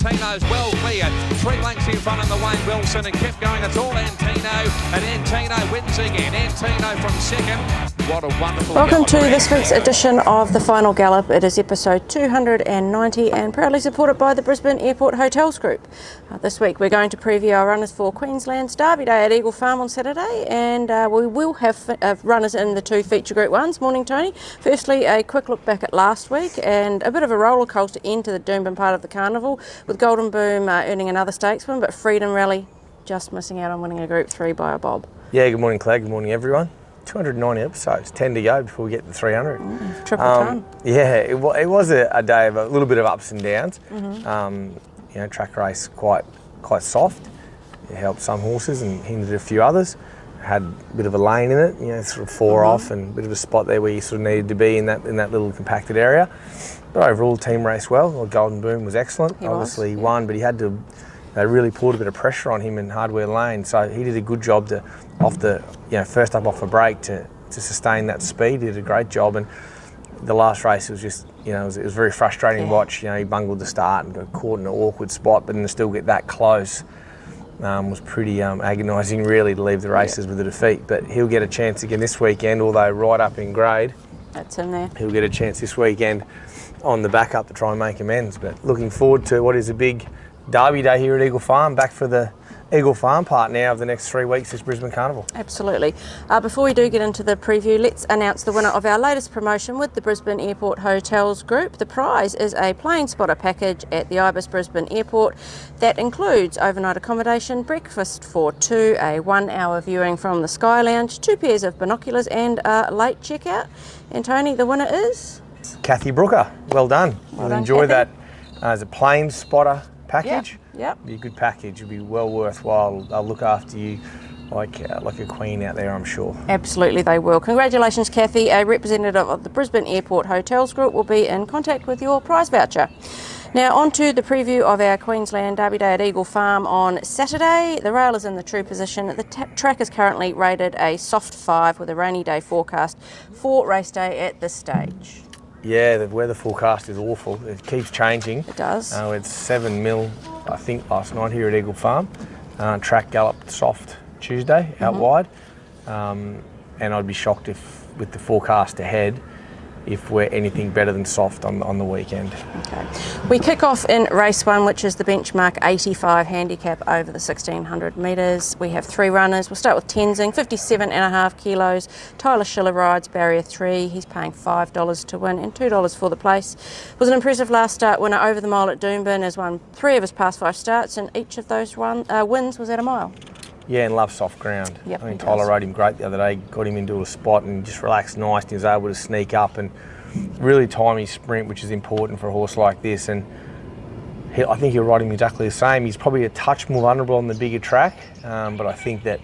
Antino's well cleared. 3 lengths in front of the Wayne Wilson and kept going. It's all Antino, and Antino wins again. Antino from second. What a wonderful Welcome to gallop. this week's edition of the Final Gallop. It is episode 290 and proudly supported by the Brisbane Airport Hotels Group. This week we're going to preview our runners for Queensland's Derby Day at Eagle Farm on Saturday, and we will have runners in the 2 feature group ones. Morning, Tony. Firstly, a quick look back at last week and a bit of a roller coaster end to the Doomben part of the carnival, with Golden Boom earning another stakes win, but Freedom Rally just missing out on winning a Group 3 by a bob. Yeah, good morning, Clegg. Good morning, everyone. 290 episodes, 10 to go before we get to 300. Triple ton. Yeah, it was a day of a little bit of ups and downs. Track race quite soft. It helped some horses and hindered a few others. Had a bit of a lane in it, sort of 4 off, and a bit of a spot there where you sort of needed to be in that little compacted area. But overall, team raced well. Golden Boom was excellent. Obviously won, but he had to. They really poured a bit of pressure on him in Hardware Lane, so he did a good job to, first up off a break to sustain that speed. He did a great job, and the last race was just, it was very frustrating to watch. He bungled the start and got caught in an awkward spot, but then to still get that close was pretty agonising, really, to leave the races with a defeat. But he'll get a chance again this weekend, although right up in grade. That's in there. He'll get a chance this weekend on the back up to try and make amends. But looking forward to what is a big Derby Day here at Eagle Farm, back for the Eagle Farm part now of the next 3 weeks, this Brisbane Carnival. Absolutely. Before we do get into the preview, let's announce the winner of our latest promotion with the Brisbane Airport Hotels Group. The prize is a plane spotter package at the Ibis Brisbane Airport that includes overnight accommodation, breakfast for 2, a 1-hour viewing from the Sky Lounge, 2 pairs of binoculars and a late checkout. And Tony, the winner is? Kathy Brooker. Well done. Well I'll done, enjoy Kathy. that as a plane spotter package. Yep. Be a good package. It'll be well worthwhile. They'll look after you like a queen out there, I'm sure. Absolutely, they will. Congratulations, Kathy. A representative of the Brisbane Airport Hotels Group will be in contact with your prize voucher. Now on to the preview of our Queensland Derby Day at Eagle Farm on Saturday. The rail is in the true position. The track is currently rated a soft 5 with a rainy day forecast for race day at this stage. Yeah, the weather forecast is awful. It keeps changing. It does. It's 7 mil, I think, last night here at Eagle Farm. Track galloped soft Tuesday out wide. And I'd be shocked if, with the forecast ahead, if we're anything better than soft on the weekend. Okay. We kick off in race 1, which is the benchmark 85 handicap over the 1600 metres. We have 3 runners. We'll start with Tenzing, 57.5 kilos. Tyler Schiller rides barrier 3. He's paying $5 to win and $2 for the place. Was an impressive last start winner over the mile at Doomben, has won 3 of his past 5 starts, and each of those wins was at a mile. Yeah, and loves soft ground. Yep, I mean, Tyler rode him great the other day, got him into a spot and just relaxed nice, and he was able to sneak up and really time his sprint, which is important for a horse like this. And I think he'll ride him exactly the same. He's probably a touch more vulnerable on the bigger track, but I think that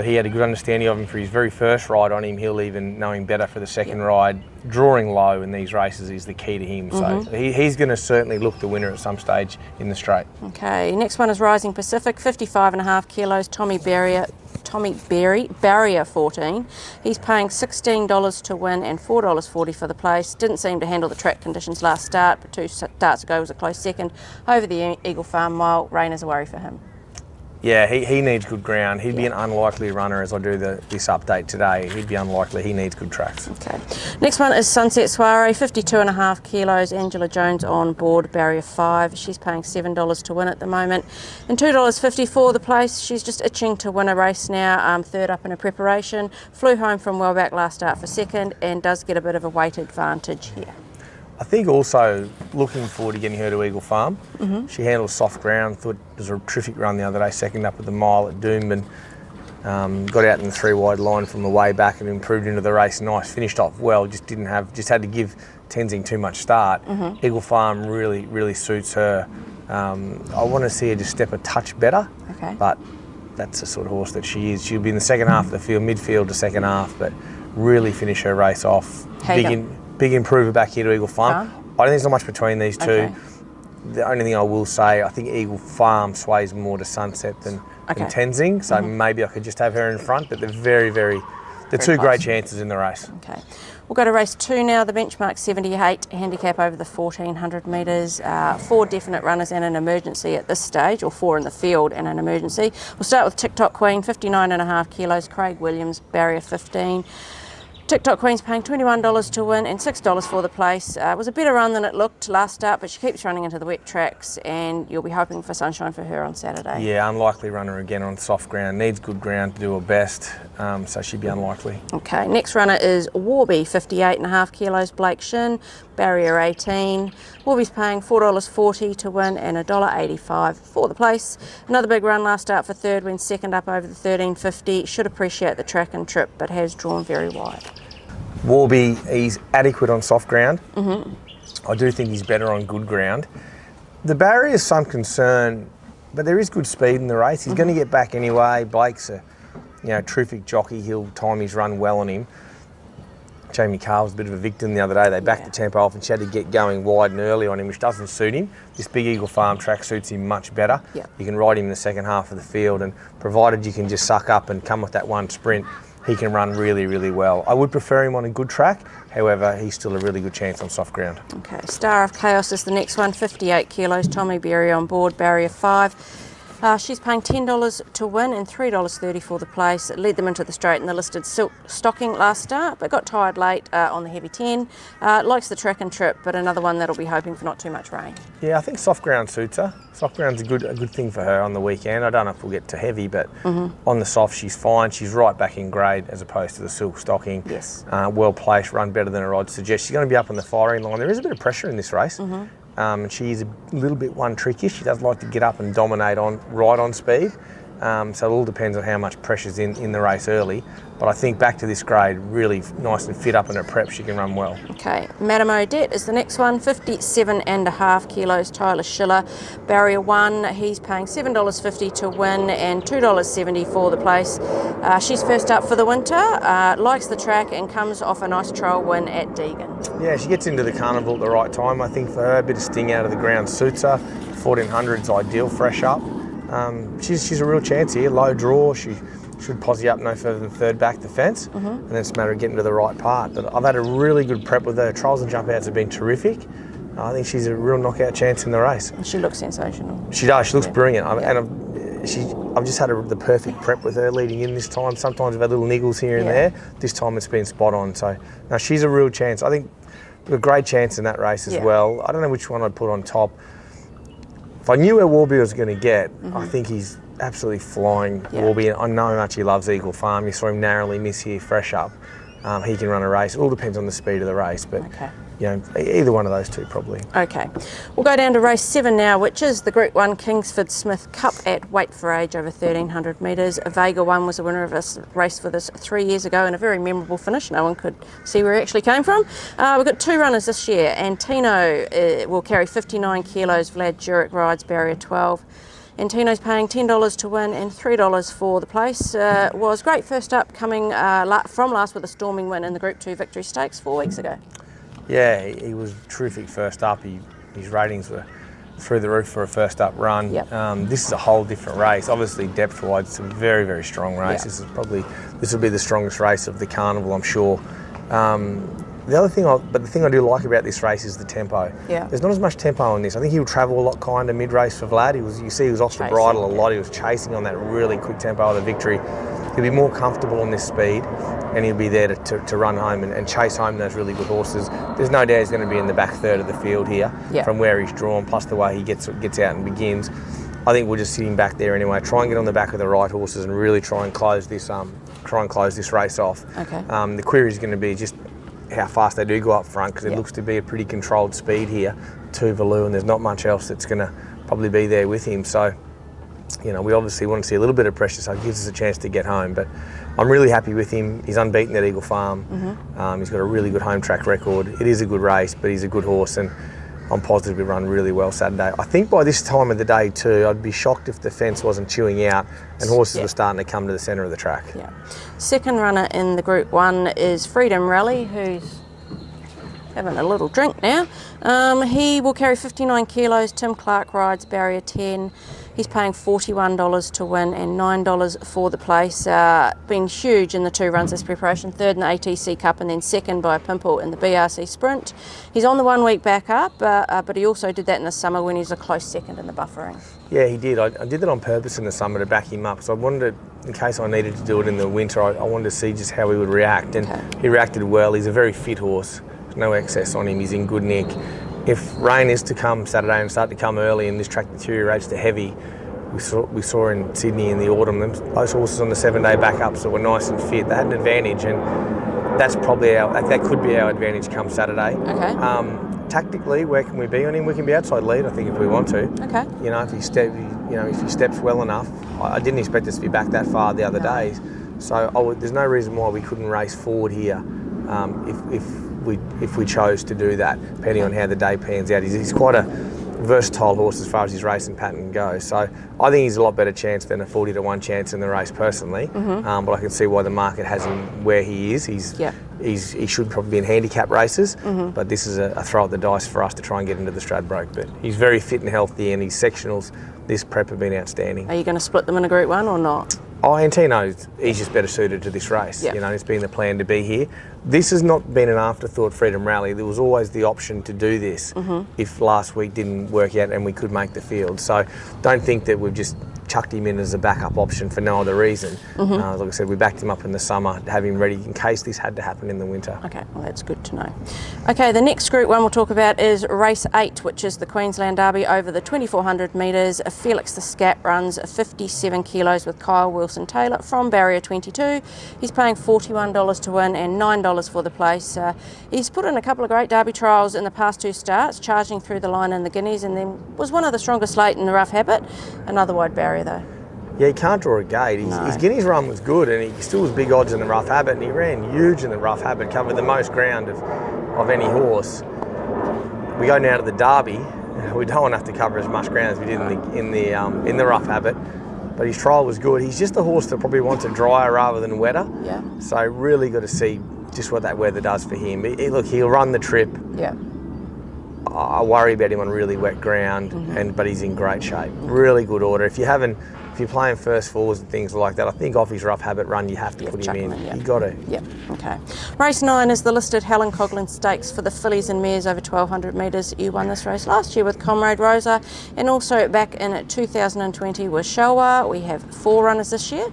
he had a good understanding of him for his very first ride on him. He'll even know him better for the second ride. Drawing low in these races is the key to him. So he's going to certainly look the winner at some stage in the straight. Okay, next one is Rising Pacific, 55.5 kilos, Tommy Berry, barrier 14. He's paying $16 to win and $4.40 for the place. Didn't seem to handle the track conditions last start, but 2 starts ago was a close second over the Eagle Farm mile. Rain is a worry for him. Yeah, he needs good ground. He'd be an unlikely runner as I do this update today. He'd be unlikely. He needs good tracks. Okay. Next one is Sunset Soiree, 52.5 kilos. Angela Jones on board, barrier 5. She's paying $7 to win at the moment and $2.50 for the place. She's just itching to win a race now. Third up in her preparation. Flew home from well back last start for second and does get a bit of a weight advantage here. I think also looking forward to getting her to Eagle Farm. She handles soft ground. Thought it was a terrific run the other day, second up at the mile at Doomben. Got out in the 3 wide line from the way back and improved into the race. Nice, finished off well. Just had to give Tenzing too much start. Eagle Farm really suits her. I want to see her just step a touch better. Okay. But that's the sort of horse that she is. She'll be in the second half of the field, midfield to second half, but really finish her race off. Big improver back here to Eagle Farm. I don't think there's not much between these two. Okay. The only thing I will say, I think Eagle Farm sways more to Sunset than Tenzing, so maybe I could just have her in front, but they're very They're two great chances in the race. Okay. We'll go to race 2 now, the benchmark 78, handicap over the 1400 metres. 4 definite runners and an emergency at this stage, or 4 in the field and an emergency. We'll start with TikTok Queen, 59.5 kilos, Craig Williams, barrier 15. TikTok Queen's paying $21 to win and $6 for the place. It was a better run than it looked last start, but she keeps running into the wet tracks, and you'll be hoping for sunshine for her on Saturday. Yeah, unlikely runner again on soft ground. Needs good ground to do her best, so she'd be unlikely. Okay, next runner is Warby, 58.5 kilos, Blake Shin, barrier 18. Warby's paying $4.40 to win and $1.85 for the place. Another big run last start for third, went second up over the 1350. Should appreciate the track and trip, but has drawn very wide. Warby, he's adequate on soft ground. I do think he's better on good ground. The barrier is some concern, but there is good speed in the race. He's going to get back anyway. Blake's a terrific jockey. He'll time his run well on him. Jamie Carr was a bit of a victim the other day. They backed the tempo off and she had to get going wide and early on him, which doesn't suit him. This Big Eagle Farm track suits him much better. You can ride him in the second half of the field, and provided you can just suck up and come with that one sprint, he can run really, really well. I would prefer him on a good track. However, he's still a really good chance on soft ground. Okay, Star of Chaos is the next one, 58 kilos, Tommy Berry on board, barrier 5. She's paying $10 to win and $3.30 for the place. It led them into the straight in the listed silk stocking last start, but got tired late on the heavy 10. Likes the track and trip, but another one that'll be hoping for not too much rain. Yeah, I think soft ground suits her. Soft ground's a good thing for her on the weekend. I don't know if we'll get too heavy, but on the soft she's fine. She's right back in grade as opposed to the silk stocking. Yes. Well placed, run better than her odds suggest. She's going to be up on the firing line. There is a bit of pressure in this race. And she's a little bit one-trickish. She does like to get up and dominate right on speed. So it all depends on how much pressure's in the race early. But I think back to this grade, really nice and fit up in her prep, she can run well. Okay, Madame Odette is the next one, 57.5 kilos, Tyler Schiller, barrier 1. He's paying $7.50 to win and $2.70 for the place. She's first up for the winter, likes the track and comes off a nice trial win at Deegan. Yeah, she gets into the carnival at the right time, I think, for her. A bit of sting out of the ground suits her. 1400's ideal, fresh up. She's a real chance here, low draw. She should posse up no further than third back the fence, and then it's a matter of getting to the right part. But I've had a really good prep with her. Trials and jump outs have been terrific. I think she's a real knockout chance in the race. And she looks sensational. She does. She looks brilliant. I've just had the perfect prep with her leading in this time. Sometimes we've had little niggles here and there. This time it's been spot on. So no, she's a real chance. I think a great chance in that race as well. I don't know which one I'd put on top. If I knew where Warby was going to get, I think he's absolutely flying. Warby. I know how much he loves Eagle Farm. You saw him narrowly miss here, fresh up. He can run a race. It all depends on the speed of the race, but either one of those two probably. Okay, we'll go down to race 7 now, which is the Group 1 Kingsford Smith Cup at weight for age over 1300 metres. Vega 1 was the winner of this race for this 3 years ago in a very memorable finish. No one could see where he actually came from. We've got 2 runners this year. Antino will carry 59 kilos. Vlad Jurek rides barrier 12. Antino's paying $10 to win and $3 for the place. Was great first up, coming from last with a storming win in the Group 2 Victory Stakes 4 weeks ago. Yeah, he was terrific first up. His ratings were through the roof for a first up run. This is a whole different race. Obviously depth-wise, it's a very, very strong race. This will be the strongest race of the carnival, I'm sure. The thing I do like about this race is the tempo. There's not as much tempo on this. I think he'll travel a lot kinder mid-race for Vlad. He was off the bridle a lot. He was chasing on that really quick tempo of the victory. He'll be more comfortable on this speed, and he'll be there to run home and chase home those really good horses. There's no doubt he's going to be in the back third of the field here from where he's drawn, plus the way he gets out and begins. I think we'll just sit him back there anyway. Try and get on the back of the right horses and really try and close this race off. The query is going to be just how fast they do go up front, because it looks to be a pretty controlled speed here to Valou, and there's not much else that's going to probably be there with him. So, we obviously want to see a little bit of pressure, so it gives us a chance to get home. But I'm really happy with him. He's unbeaten at Eagle Farm. He's got a really good home track record. It is a good race, but he's a good horse, and I'm positive he'll run really well Saturday. I think by this time of the day too, I'd be shocked if the fence wasn't chewing out and horses were starting to come to the centre of the track. Second runner in the Group 1 is Freedom Rally, who's having a little drink now. He will carry 59 kilos. Tim Clark rides barrier 10. He's paying $41 to win and $9 for the place. Been huge in the 2 runs this preparation, 3rd in the ATC Cup and then 2nd by a pimple in the BRC Sprint. He's on the 1 week back up, but he also did that in the summer when he was a close 2nd in the buffering. Yeah, he did. I did that on purpose in the summer to back him up. So I wanted to, in case I needed to do it in the winter, I wanted to see just how he would react. And he reacted well. He's a very fit horse. There's no excess on him. He's in good nick. If rain is to come Saturday and start to come early and this track deteriorates to heavy, we saw in Sydney in the autumn, those horses on the 7-day backups that were nice and fit, they had an advantage, and that's probably that could be our advantage come Saturday. Okay. Tactically, where can we be on him? We can be outside lead, I think, if we want to. Okay. You know, if he steps well enough. I didn't expect us to be back that far the other days, so there's no reason why we couldn't race forward here if we chose to do that, depending on how the day pans out. He's quite a versatile horse as far as his racing pattern goes, so I think he's a lot better chance than a 40 to 1 chance in the race personally. But I can see why the market has him where he is. He should probably be in handicap races, but this is a throw at the dice for us to try and get into the Stradbroke. But he's very fit and healthy, and his sectionals this prep have been outstanding. Are you going to split them in a Group 1 or not? Oh, Antino, he's just better suited to this race. You know, it's been the plan to be here. This has not been an afterthought Freedom Rally. There was always the option to do this if last week didn't work out and we could make the field. So don't think that we've just chucked him in as a backup option for no other reason. Like I said, we backed him up in the summer to have him ready in case this had to happen in the winter. Okay, well that's good to know. Okay, the next Group 1 we'll talk about is race 8, which is the Queensland Derby over the 2400 metres. Felix The Scat runs 57 kilos with Kyle Wilson-Taylor from barrier 22. He's paying $41 to win and $9 for the place. He's put in a couple of great Derby trials in the past 2 starts, charging through the line in the Guineas, and then was one of the strongest late in the Rough Habit. Another wide barrier though. Yeah, he can't draw a gate. His Guineas run was good, and he still was big odds in the Rough Habit, and he ran huge in the Rough Habit, covered the most ground of any horse. We go now to the Derby. We don't want to have to cover as much ground as we did in the Rough Habit, but his trial was good. He's just a horse that probably wants it drier rather than wetter. Yeah. So really got to see just what that weather does for him. Look, he'll run the trip. Yeah. I worry about him on really wet ground, but he's in great shape. Really good order. If you're playing first fours and things like that, I think off his Rough Habit run, you have to put him in. You got to. Yep. Okay. Race 9 is the listed Helen Coghlan Stakes for the fillies and mares over 1200 metres. You won this race last year with Comrade Rosa, and also back in 2020 with Showa. We have 4 runners this year.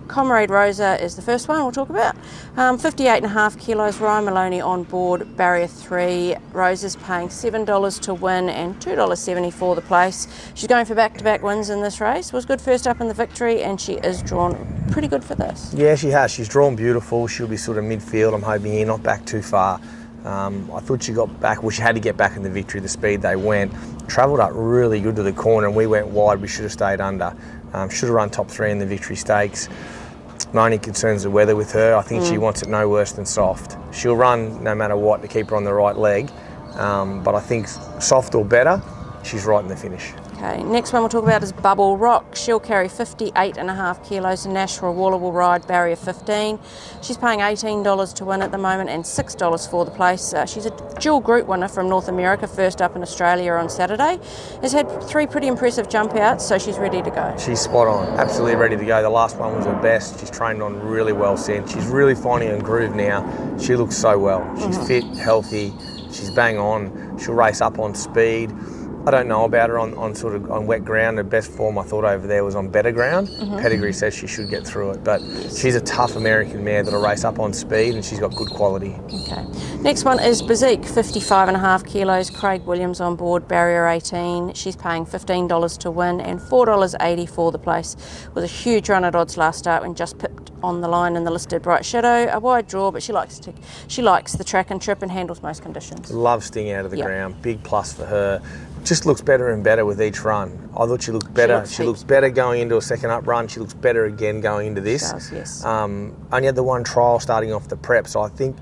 Comrade Rosa is the first one we'll talk about. 58.5 kilos, Ryan Maloney on board, barrier 3. Rosa's paying $7 to win and $2.70 for the place. She's going for back-to-back wins in this race. Was good first up in the Victory, and she is drawn pretty good for this. Yeah, she has. She's drawn beautiful. She'll be sort of midfield, I'm hoping here, not back too far. I thought she got back, well, she had to get back in the Victory, the speed they went. Travelled up really good to the corner, and we went wide. We should have stayed under. Should have run top 3 in the Victory Stakes. My only concern's the weather with her. I think she wants it no worse than soft. She'll run no matter what to keep her on the right leg, but I think soft or better, she's right in the finish. Okay, next one we'll talk about is Bubble Rock. She'll carry 58.5 kilos, and Nashua Waller will ride barrier 15. She's paying $18 to win at the moment and $6 for the place. She's a dual group winner from North America, first up in Australia on Saturday. Has had 3 pretty impressive jump outs, so she's ready to go. She's spot on, absolutely ready to go. The last one was her best. She's trained on really well since. She's really finding her groove now. She looks so well. She's fit, healthy, she's bang on. She'll race up on speed. I don't know about her on wet ground. Her best form I thought over there was on better ground. Pedigree says she should get through it, but she's a tough American mare that'll race up on speed, and she's got good quality. Okay. Next one is Bazik, 55.5 kilos. Craig Williams on board, barrier 18. She's paying $15 to win and $4.80 for the place. Was a huge run at odds last start when just pipped on the line in the listed Bright Shadow. A wide draw, but she likes the track and trip and handles most conditions. Love sting out of the ground. Big plus for her. Just looks better and better with each run. I thought she looked better. She looks better going into a second up run. She looks better again going into this. She does, yes. Only had the one trial starting off the prep, so I think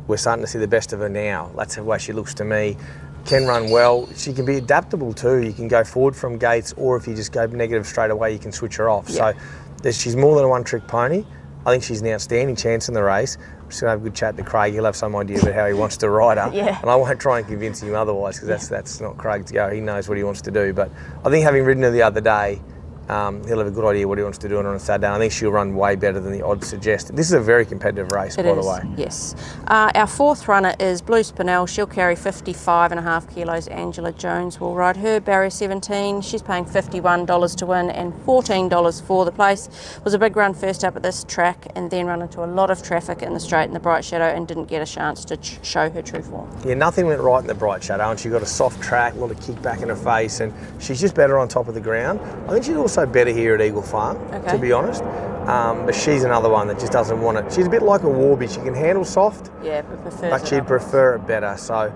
we're starting to see the best of her now. That's the way she looks to me. Can run well. She can be adaptable too. You can go forward from gates, or if you just go negative straight away, you can switch her off. Yep. So she's more than a one-trick pony. I think she's an outstanding chance in the race. just going to have a good chat to Craig. He'll have some idea about how he wants to ride her. Yeah. And I won't try and convince him otherwise, because that's not Craig's go. He knows what he wants to do. But I think having ridden her the other day, he'll have a good idea what he wants to do on a Saturday. I think she'll run way better than the odds suggest. This is a very competitive race, by the way. Yes. Our fourth runner is Blue Spinel. She'll carry 55.5 kilos. Angela Jones will ride her. Barrier 17. She's paying $51 to win and $14 for the place. Was a big run first up at this track and then run into a lot of traffic in the straight in the Bright Shadow and didn't get a chance to show her true form. Yeah, nothing went right in the Bright Shadow, and she got a soft track, a lot of kick back in her face, and she's just better on top of the ground. I think she's also better here at Eagle Farm, to be honest. But she's another one that just doesn't want it. She's a bit like a Warby. She can handle soft, but she'd prefer it better. So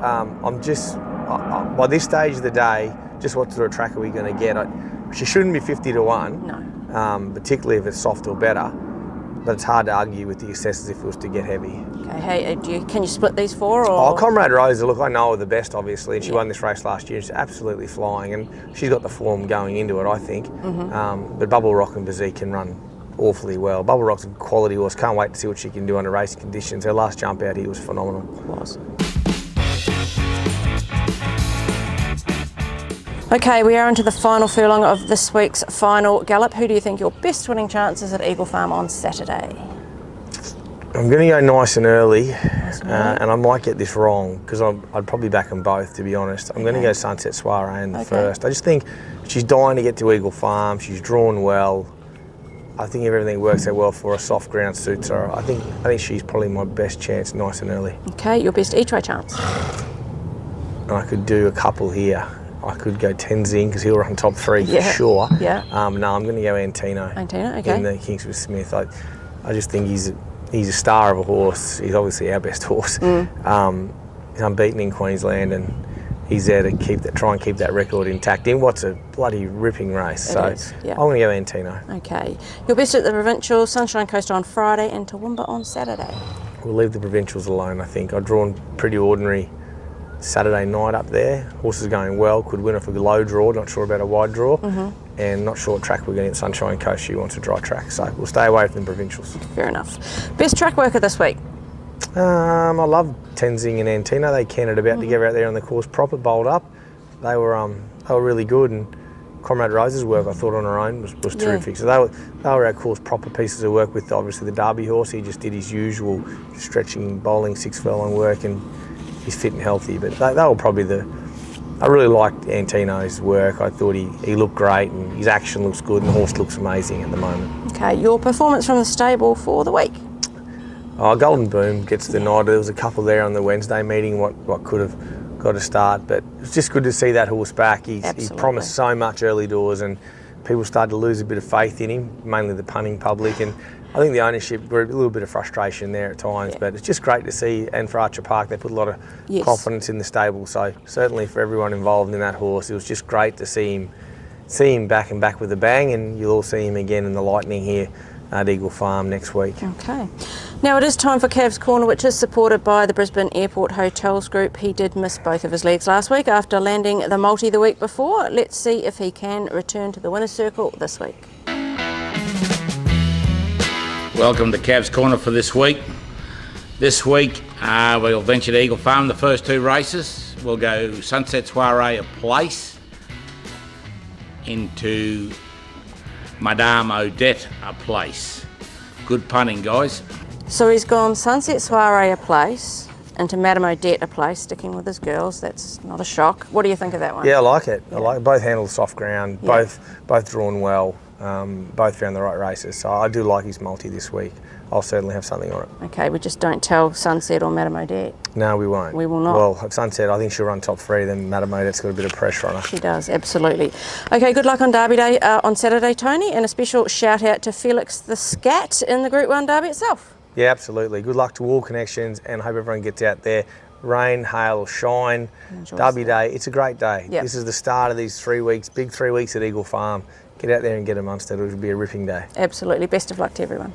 I'm just, by this stage of the day, just what sort of track are we going to get? She shouldn't be 50 to 1, no. Particularly if it's soft or better. But it's hard to argue with the assessors if it was to get heavy. Okay, hey, can you split these four? Or? Oh, Comrade Rosa, look, I know her the best, obviously, and she won this race last year. She's absolutely flying, and she's got the form going into it, I think. But Bubble Rock and Bazee can run awfully well. Bubble Rock's a quality horse. Can't wait to see what she can do under racing conditions. Her last jump out here was phenomenal. It was. Okay, we are into the final furlong of this week's Final Gallop. Who do you think your best winning chances at Eagle Farm on Saturday? I'm going to go nice and early, and I might get this wrong because I'd probably back them both, to be honest. I'm going to go Sunset Soiree in the first. I just think she's dying to get to Eagle Farm. She's drawn well. I think if everything works out well for her, soft ground suits her. I think she's probably my best chance, nice and early. Okay, your best each way chance? And I could do a couple here. I could go Tenzing because he'll run top 3 for sure. Yeah. No, I'm going to go Antino. Antino, okay. In the Kingsford Smith. I just think he's a star of a horse. He's obviously our best horse. He's unbeaten in Queensland, and he's there to try and keep that record intact in what's a bloody ripping race. I'm going to go Antino. Okay. Your best at the Provincial, Sunshine Coast on Friday and Toowoomba on Saturday. We'll leave the Provincials alone, I think. I've drawn pretty ordinary Saturday night up there. Horse is going well, could win off a low draw, not sure about a wide draw, and not sure what track we're getting at Sunshine Coast. She wants a dry track, so we'll stay away from the Provincials. Fair enough. Best track worker this week? I love Tenzing and Antino. They canned about together out there on the course proper, bowled up. They were really good, and Comrade Rose's work I thought on her own was terrific. So they were our course proper pieces of work with obviously the Derby horse. He just did his usual stretching, bowling, 6 furlong work, and he's fit and healthy, but they were probably I really liked Antino's work. I thought he looked great, and his action looks good, and the horse looks amazing at the moment. Okay, your performance from the stable for the week? Golden Boom gets the nod. There was a couple there on the Wednesday meeting, what could have got a start, but it's just good to see that horse back. He promised so much early doors, and people started to lose a bit of faith in him, mainly the punting public, and I think the ownership group, a little bit of frustration there at times, but it's just great to see. And for Archer Park, they put a lot of confidence in the stable. So certainly for everyone involved in that horse, it was just great to see him back and back with a bang. And you'll all see him again in the Lightning here at Eagle Farm next week. Okay. Now it is time for Cav's Corner, which is supported by the Brisbane Airport Hotels Group. He did miss both of his legs last week after landing the multi the week before. Let's see if he can return to the winner's circle this week. Welcome to Cav's Corner for this week. This week we'll venture to Eagle Farm, the first 2 races. We'll go Sunset Soiree a place, into Madame Odette a place. Good punting, guys. So he's gone Sunset Soiree a place, into Madame Odette a place, sticking with his girls. That's not a shock. What do you think of that one? Yeah, I like it. I like it. Both handle soft ground, both drawn well. Both found the right races, so I do like his multi this week. I'll certainly have something on it. Okay, we just don't tell Sunset or Madame Odette. No, we won't. We will not. Well, at Sunset, I think she'll run top 3, then Madame Odette's got a bit of pressure on her. She does, absolutely. Okay, good luck on Derby Day on Saturday, Tony, and a special shout out to Felix The Scat in the Group 1 Derby itself. Yeah, absolutely. Good luck to all connections, and hope everyone gets out there. Rain, hail or shine, Derby Day, it's a great day. This is the start of these 3 weeks, big 3 weeks at Eagle Farm. Get out there and get amongst it. It'll be a ripping day. Absolutely. Best of luck to everyone.